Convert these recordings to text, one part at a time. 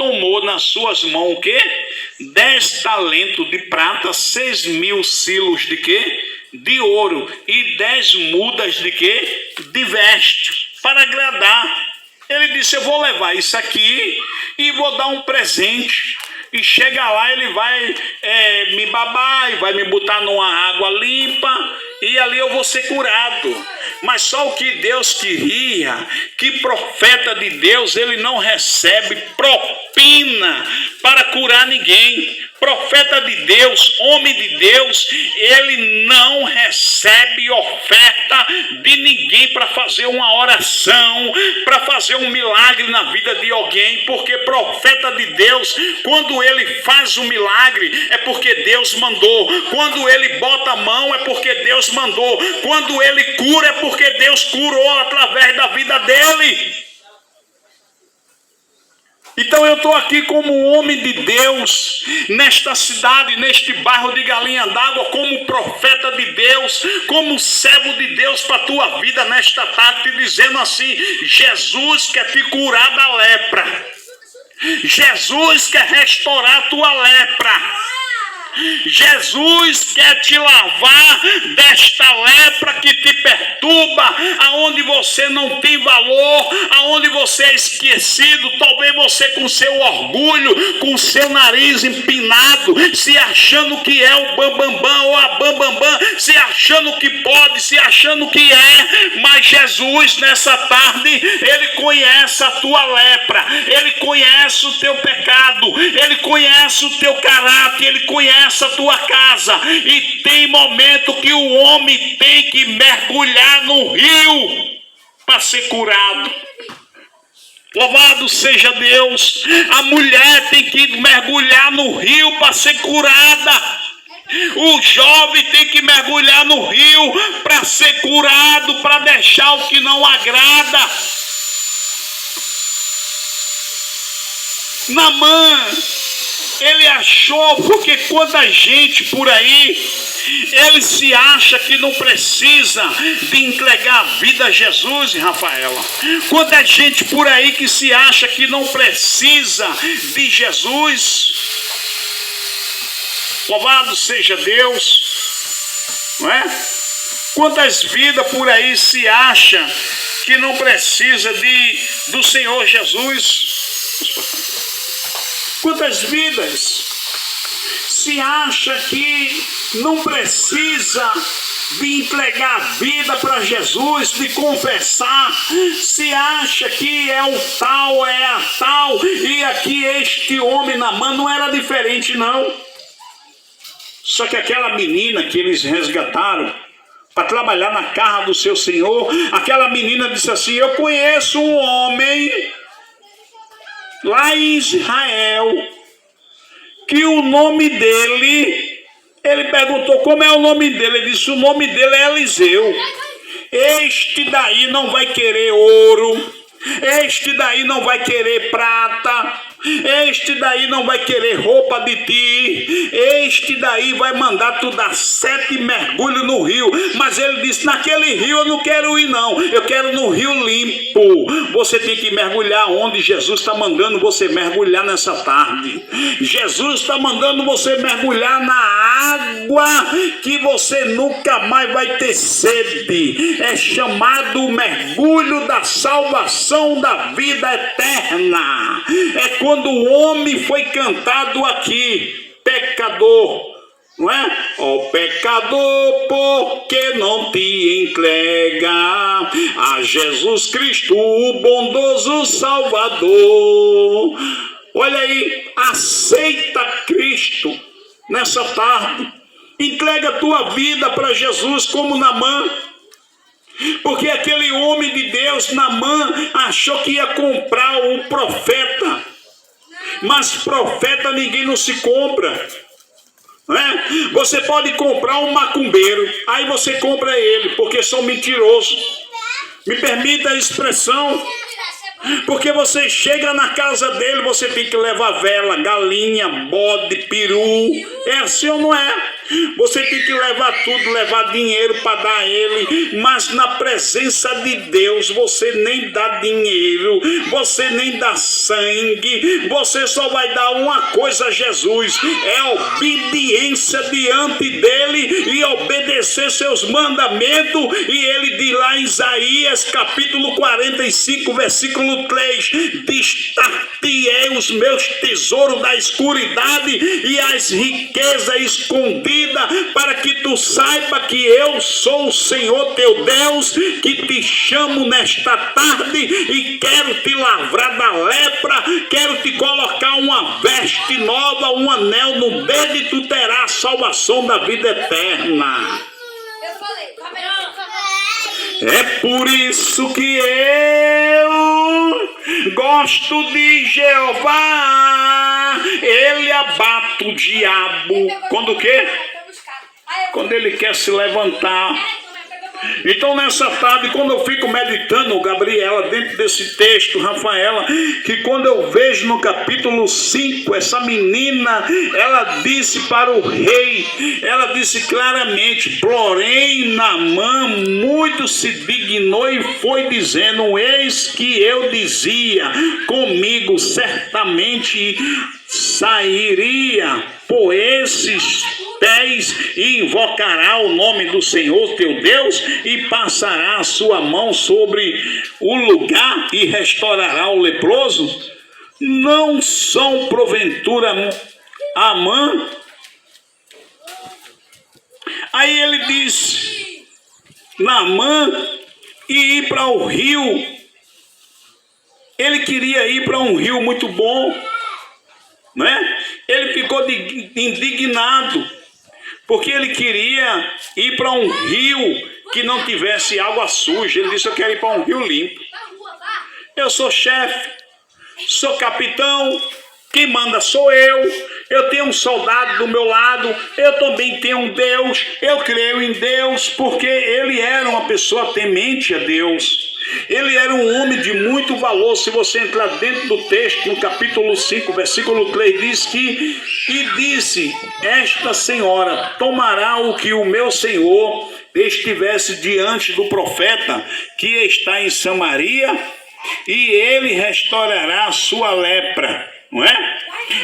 tomou nas suas mãos o quê? 10 talentos de prata, 6.000 silos de quê? De ouro, e 10 mudas de quê? De veste, para agradar. Ele disse: eu vou levar isso aqui e vou dar um presente. E chega lá, ele vai me babar e vai me botar numa água limpa, e ali eu vou ser curado. Mas só o que Deus queria, que profeta de Deus, ele não recebe propina para curar ninguém. Profeta de Deus, homem de Deus, ele não recebe oferta de ninguém para fazer uma oração, para fazer um milagre na vida de alguém, porque profeta de Deus, quando ele faz um milagre, é porque Deus mandou. Quando ele bota a mão, é porque Deus mandou. Quando ele cura, é porque Deus curou através da vida dele. Então eu estou aqui como homem de Deus, nesta cidade, neste bairro de Galinha d'Água, como profeta de Deus, como servo de Deus para a tua vida nesta tarde, te dizendo assim: Jesus quer te curar da lepra. Jesus quer restaurar a tua lepra. Jesus quer te lavar desta lepra que te perturba, aonde você não tem valor, aonde você é esquecido. Talvez você com seu orgulho, com seu nariz empinado, se achando que é o bambambam ou a bambambam, se achando que pode, se achando que é. Mas Jesus nessa tarde, ele conhece a tua lepra, ele conhece o teu pecado, ele conhece o teu caráter, ele conhece a tua casa, e tem momento que o homem tem que mergulhar no rio para ser curado. Louvado seja Deus. A mulher tem que mergulhar no rio para ser curada. O jovem tem que mergulhar no rio para ser curado, para deixar o que não agrada. Naamã, ele achou, porque quanta gente por aí, ele se acha que não precisa de entregar a vida a Jesus, Rafaela. Quanta gente por aí que se acha que não precisa de Jesus. Louvado seja Deus, não é? Quantas vidas por aí se acha que não precisa do Senhor Jesus? Quantas vidas se acha que não precisa de entregar a vida para Jesus, de confessar, se acha que é o tal, é a tal, e aqui este homem Naamã não era diferente não. Só que aquela menina que eles resgataram para trabalhar na casa do seu senhor, aquela menina disse assim: eu conheço um homem lá em Israel, que o nome dele, ele perguntou como é o nome dele, ele disse: o nome dele é Eliseu. Este daí não vai querer ouro, este daí não vai querer prata, este daí não vai querer roupa de ti, este daí vai mandar tu dar 7 mergulhos no rio. Mas ele disse: naquele rio eu não quero ir não, eu quero no rio limpo. Você tem que mergulhar onde Jesus está mandando você mergulhar nessa tarde. Jesus está mandando você mergulhar na água que você nunca mais vai ter sede. É chamado o mergulho da salvação, da vida eterna. É quando o homem foi cantado aqui, pecador, não é? Ó pecador, porque não te entrega a Jesus Cristo, o bondoso Salvador. Olha aí, aceita Cristo nessa tarde, entrega a tua vida para Jesus como Naamã. Porque aquele homem de Deus, Naamã, achou que ia comprar o profeta, mas profeta ninguém não se compra, não é? Você pode comprar um macumbeiro, aí você compra ele, porque são mentirosos, me permita a expressão, porque você chega na casa dele, você tem que levar vela, galinha, bode, peru, é assim ou não é? Você tem que levar tudo, levar dinheiro para dar a ele, mas na presença de Deus você nem dá dinheiro, você nem dá sangue, você só vai dar uma coisa a Jesus, é obediência diante dele e obedecer seus mandamentos. E ele diz lá em Isaías capítulo 45 versículo 3, destacar-te-ei os meus tesouros da escuridade e as riquezas escondidas, para que tu saiba que eu sou o Senhor teu Deus, que te chamo nesta tarde e quero te livrar da lepra, quero te colocar uma veste nova, um anel no dedo, e tu terás a salvação da vida eterna. É por isso que eu gosto de Jeová. Ele abate o diabo. Quando o quê? Quando ele quer se levantar. Então nessa tarde, quando eu fico meditando, Gabriela, dentro desse texto, Rafaela, que quando eu vejo no capítulo 5, essa menina, ela disse para o rei, ela disse claramente, porém Naamã muito se dignou e foi dizendo, eis que eu dizia, comigo certamente sairia por esses pés e invocará o nome do Senhor teu Deus e passará a sua mão sobre o lugar e restaurará o leproso? Não são porventura Amã? Aí ele disse, Naamã, e ir para o rio. Ele queria ir para um rio muito bom, né? Ele ficou indignado, porque ele queria ir para um rio que não tivesse água suja. Ele disse, eu quero ir para um rio limpo. Eu sou chefe, sou capitão, quem manda sou eu tenho um soldado do meu lado, eu também tenho um Deus, eu creio em Deus, porque ele era uma pessoa temente a Deus. Ele era um homem de muito valor. Se você entrar dentro do texto, no capítulo 5, versículo 3, diz que, e disse, esta senhora tomará o que o meu senhor estivesse diante do profeta que está em Samaria, e ele restaurará a sua lepra. Não é?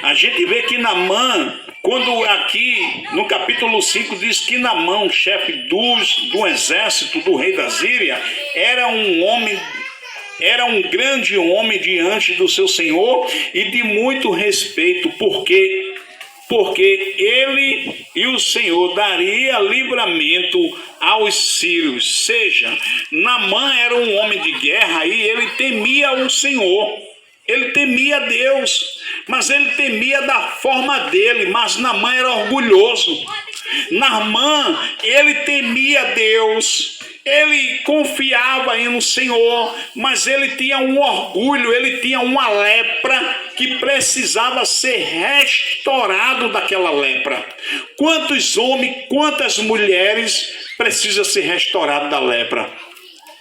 A gente vê que Naamã, quando aqui no capítulo 5 diz que Naamã, chefe do exército do rei da Síria, era um grande homem diante do seu senhor e de muito respeito, porque ele e o Senhor daria livramento aos sírios. Seja, Naamã era um homem de guerra e ele temia o Senhor. Ele temia Deus, mas ele temia da forma dele. Mas Naamã era orgulhoso. Naamã, ele temia Deus, ele confiava no Senhor, mas ele tinha um orgulho, ele tinha uma lepra que precisava ser restaurado daquela lepra. Quantos homens, quantas mulheres precisam ser restaurados da lepra?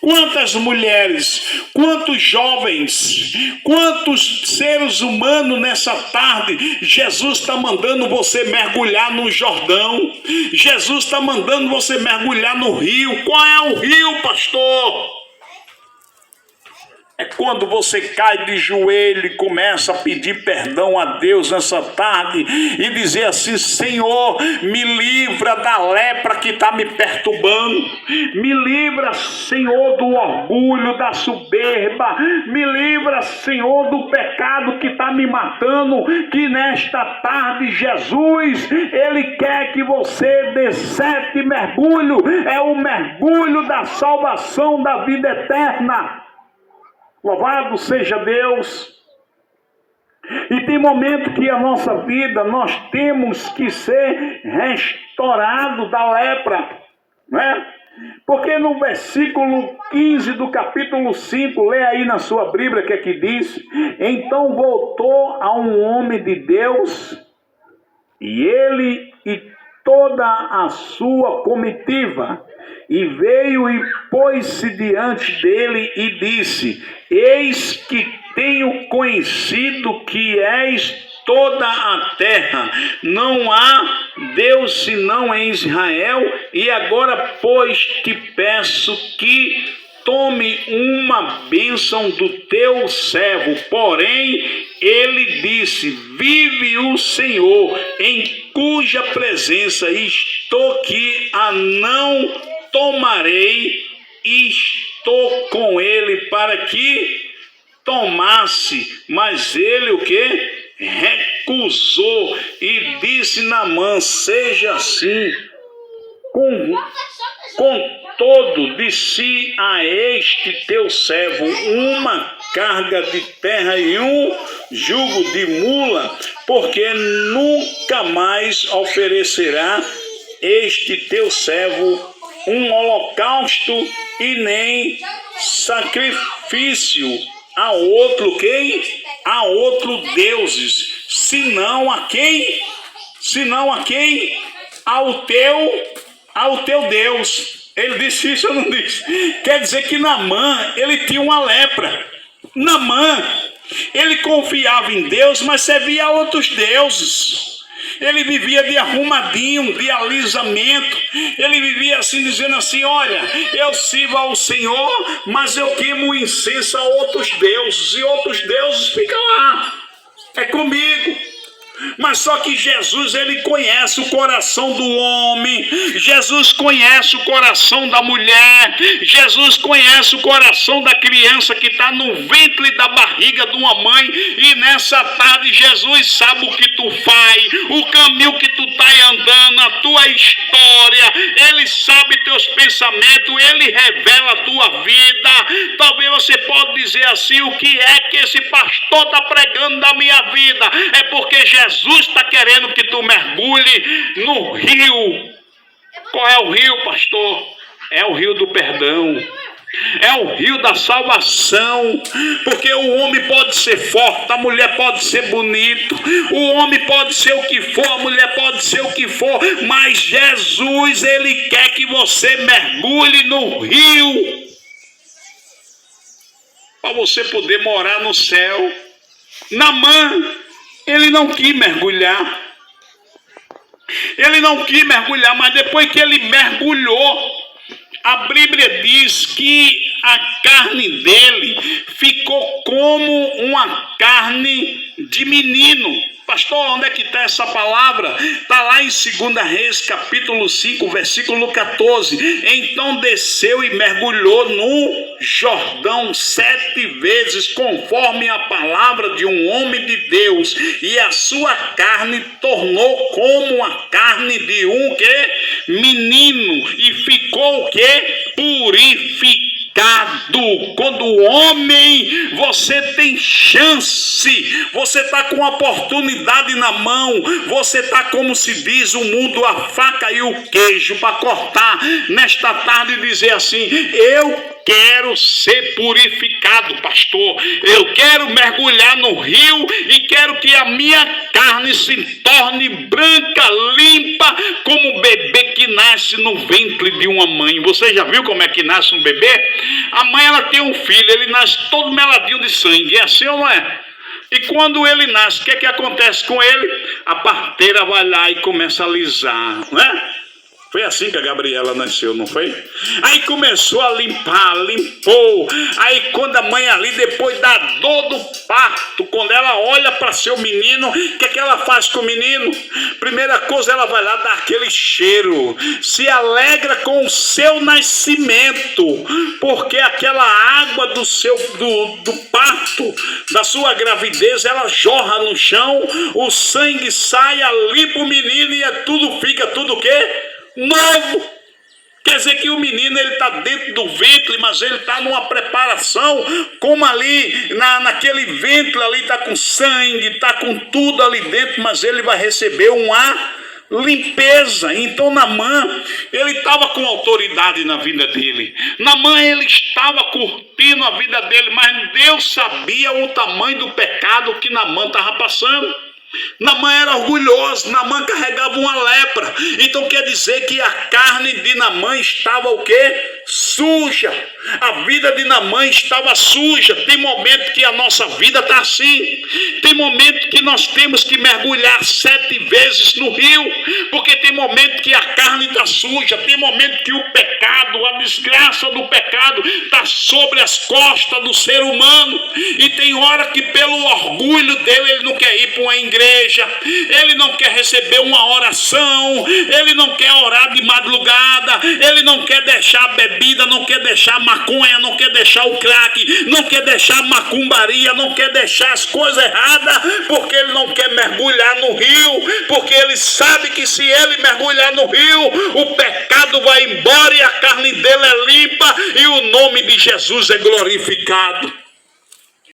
Quantas mulheres, quantos jovens, quantos seres humanos nessa tarde? Jesus está mandando você mergulhar no Jordão. Jesus está mandando você mergulhar no rio. Qual é o rio, pastor? É quando você cai de joelho e começa a pedir perdão a Deus nessa tarde e dizer assim, Senhor, me livra da lepra que está me perturbando, me livra, Senhor, do orgulho, da soberba, me livra, Senhor, do pecado que está me matando, que nesta tarde, Jesus, Ele quer que você dê 7 mergulhos, é o mergulho da salvação da vida eterna. Louvado seja Deus. E tem momento que a nossa vida nós temos que ser restaurados da lepra, né? Porque no versículo 15 do capítulo 5, lê aí na sua Bíblia que aqui diz, então voltou a um homem de Deus, e ele e toda a sua comitiva, e veio e pôs-se diante dele e disse, eis que tenho conhecido que és toda a terra. Não há Deus senão em Israel. E agora, pois, te peço que tome uma bênção do teu servo. Porém, ele disse: vive o Senhor, em cuja presença estou, que a não tomarei. Estou com ele para que tomasse. Mas ele o que? Recusou. E disse Naamã: seja assim. Contudo, disse a este teu servo uma carga de terra e um jugo de mula, porque nunca mais oferecerá este teu servo um holocausto e nem sacrifício a outro quem? A outro deuses, senão a quem? Senão a quem? Ao teu Deus. Ele disse isso ou não disse? Quer dizer que Naamã, ele tinha uma lepra. Naamã, ele confiava em Deus, mas servia a outros deuses. Ele vivia de arrumadinho, de alisamento. Ele vivia assim, dizendo assim: olha, eu sirvo ao Senhor, mas eu queimo incenso a outros deuses. E outros deuses ficam lá. É comigo. Mas só que Jesus, ele conhece o coração do homem. Jesus conhece o coração da mulher. Jesus conhece o coração da criança que está no ventre da barriga de uma mãe. E nessa tarde Jesus sabe o que tu faz, o caminho que tu está andando, a tua história. Ele sabe teus pensamentos, ele revela a tua vida. Talvez você pode dizer assim: o que é que esse pastor está pregando da minha vida? É porque Jesus está querendo que tu mergulhe no rio. Qual é o rio, pastor? É o rio do perdão. É o rio da salvação. Porque o homem pode ser forte, a mulher pode ser bonito, o homem pode ser o que for, a mulher pode ser o que for, mas Jesus, ele quer que você mergulhe no rio para você poder morar no céu. Naamã, ele não quis mergulhar. Ele não quis mergulhar, mas depois que ele mergulhou, a Bíblia diz que a carne dele ficou como uma carne de menino. Pastor, onde é que está essa palavra? Está lá em 2 Reis, capítulo 5, versículo 14. Então desceu e mergulhou no Jordão 7 vezes, conforme a palavra de um homem de Deus, e a sua carne tornou como a carne de um que? Menino, e ficou o que? Purificado. Quando o homem, você tem chance, você está com a oportunidade na mão, você está, como se diz o mundo, a faca e o queijo para cortar nesta tarde e dizer assim: eu quero ser purificado, pastor. Eu quero mergulhar no rio e quero que a minha carne se torne branca, limpa, como um bebê que nasce no ventre de uma mãe. Você já viu como é que nasce um bebê? A mãe, ela tem um filho, ele nasce todo meladinho de sangue. É assim ou não é? E quando ele nasce, o que é que acontece com ele? A parteira vai lá e começa a alisar, não é? Foi assim que a Gabriela nasceu, não foi? Aí começou a limpar, limpou. Aí quando a mãe ali, depois da dor do parto, quando ela olha para seu menino, o que é que ela faz com o menino? Primeira coisa, ela vai lá dar aquele cheiro. Se alegra com o seu nascimento, porque aquela água do parto, da sua gravidez, ela jorra no chão, o sangue sai, limpa o menino e fica tudo o quê? Novo. Quer dizer que o menino, ele está dentro do ventre, mas ele está numa preparação, como ali naquele ventre ali está com sangue, está com tudo ali dentro, mas ele vai receber uma limpeza. Então Naamã, ele estava com autoridade na vida dele. Naamã, ele estava curtindo a vida dele, mas Deus sabia o tamanho do pecado que Naamã estava passando. Naamã era orgulhoso, Naamã carregava uma lepra. Então quer dizer que a carne de Naamã estava o quê? suja. A vida de Naamã estava suja. Tem momento que a nossa vida está assim. Tem momento que nós temos que mergulhar 7 vezes no rio, porque tem momento que a carne está suja. Tem momento que o pecado, a desgraça do pecado está sobre as costas do ser humano. E tem hora que pelo orgulho dele ele não quer ir para uma igreja, ele não quer receber uma oração, ele não quer orar de madrugada, ele não quer deixar a bebida, não quer deixar a maconha, não quer deixar o crack, não quer deixar a macumbaria, não quer deixar as coisas erradas, porque ele não quer mergulhar no rio, porque ele sabe que se ele mergulhar no rio, o pecado vai embora e a carne dele é limpa e o nome de Jesus é glorificado.